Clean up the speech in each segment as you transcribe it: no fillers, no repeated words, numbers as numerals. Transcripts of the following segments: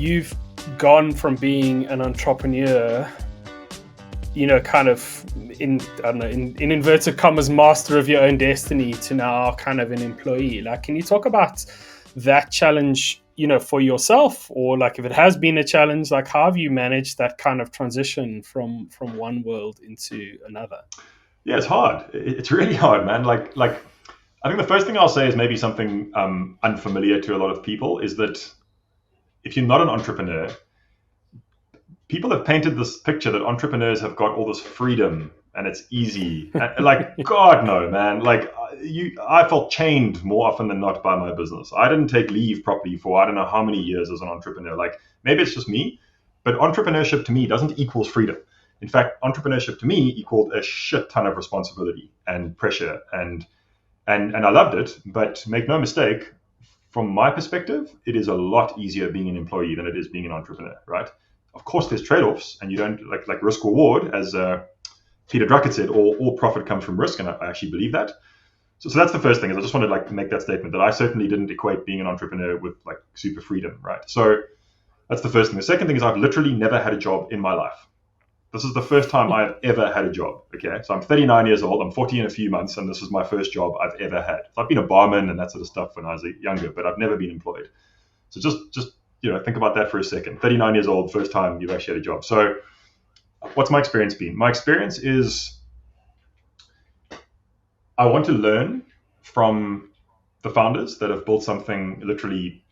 you've gone from being an entrepreneur, kind of in inverted commas, master of your own destiny, to now kind of an employee. Like, can you talk about that challenge, for yourself, or like if it has been a challenge, like how have you managed that kind of transition from one world into another? Yeah, it's hard. It's really hard, man. Like I think the first thing I'll say is maybe something unfamiliar to a lot of people is that if you're not an entrepreneur, people have painted this picture that entrepreneurs have got all this freedom and it's easy. Like, God, no, man. Like, I felt chained more often than not by my business. I didn't take leave properly for I don't know how many years as an entrepreneur. Like, maybe it's just me, but entrepreneurship to me doesn't equal freedom. In fact, entrepreneurship to me equaled a shit ton of responsibility and pressure, and I loved it. But make no mistake, from my perspective, it is a lot easier being an employee than it is being an entrepreneur, right? Of course, there's trade-offs, and you don't like risk reward, as Peter Drucker said, all profit comes from risk, and I actually believe that. So that's the first thing. Is I just wanted to make that statement that I certainly didn't equate being an entrepreneur with like super freedom, right? So that's the first thing. The second thing is I've literally never had a job in my life. This is the first time I've ever had a job. Okay, so I'm 39 years old. I'm 40 in a few months, and this is my first job I've ever had. So I've been a barman and that sort of stuff when I was younger, but I've never been employed. So just think about that for a second. 39 years old, first time you've actually had a job. So what's my experience been? My experience is I want to learn from the founders that have built something literally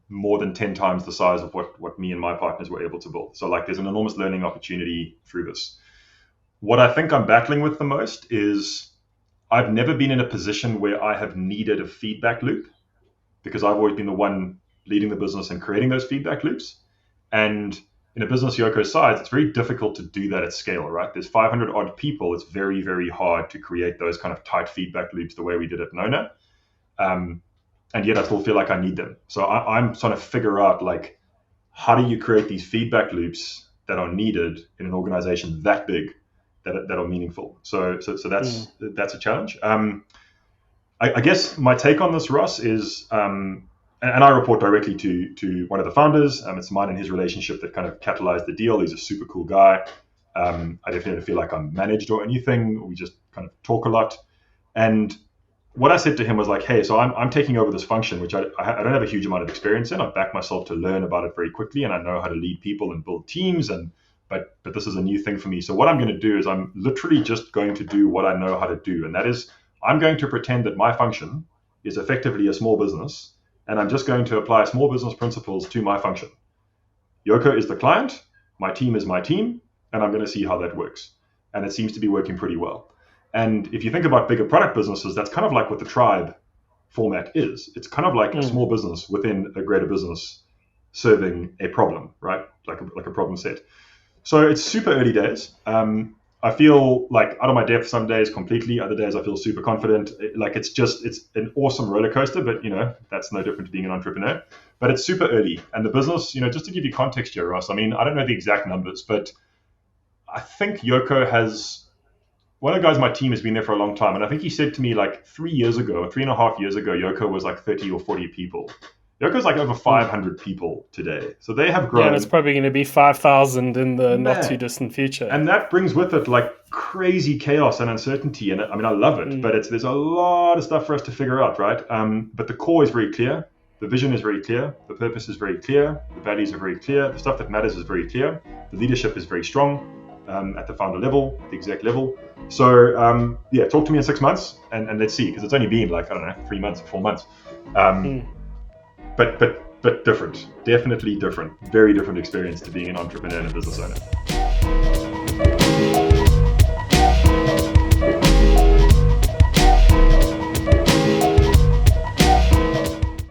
more than 10 times the size of what me and my partners were able to build. So like there's an enormous learning opportunity through this. What I think I'm battling with the most is I've never been in a position where I have needed a feedback loop, because I've always been the one leading the business and creating those feedback loops. And in a business Yoko's size, it's very difficult to do that at scale, right? There's 500 odd people. It's very, very hard to create those kind of tight feedback loops the way we did at Nona. And yet I still feel like I need them. So I'm trying to figure out, like, how do you create these feedback loops that are needed in an organization that big that are meaningful? So that's a challenge. I guess my take on this, Ross, is, and I report directly to one of the founders. It's mine and his relationship that kind of catalyzed the deal. He's a super cool guy. I definitely don't feel like I'm managed or anything. We just kind of talk a lot. And what I said to him was like, hey, so I'm taking over this function, which I don't have a huge amount of experience in. I've backed myself to learn about it very quickly, and I know how to lead people and build teams. But this is a new thing for me. So what I'm going to do is I'm literally just going to do what I know how to do. And that is I'm going to pretend that my function is effectively a small business, and I'm just going to apply small business principles to my function. Yoko is the client, my team is my team, and I'm going to see how that works. And it seems to be working pretty well. And if you think about bigger product businesses, that's kind of like what the tribe format is. It's kind of like a small business within a greater business serving a problem, right? Like a problem set. So it's super early days. I feel like out of my depth some days completely. Other days I feel super confident. It's an awesome roller coaster, but that's no different to being an entrepreneur. But it's super early. And the business, just to give you context here, Ross, I mean, I don't know the exact numbers, but I think Yoko has, one of the guys on my team has been there for a long time. And I think he said to me like 3 years ago, 3.5 years ago, Yoko was like 30 or 40 people. Yoko's like over 500 people today. So they have grown. Yeah, and it's probably going to be 5,000 in the not too distant future. And that brings with it like crazy chaos and uncertainty. And I mean, I love it, but there's a lot of stuff for us to figure out, right? But the core is very clear. The vision is very clear. The purpose is very clear. The values are very clear. The stuff that matters is very clear. The leadership is very strong at the founder level, the exec level. So talk to me in 6 months and let's see, because it's only been like, I don't know, 3 months, 4 months. But different, definitely different, very different experience to being an entrepreneur and a business owner.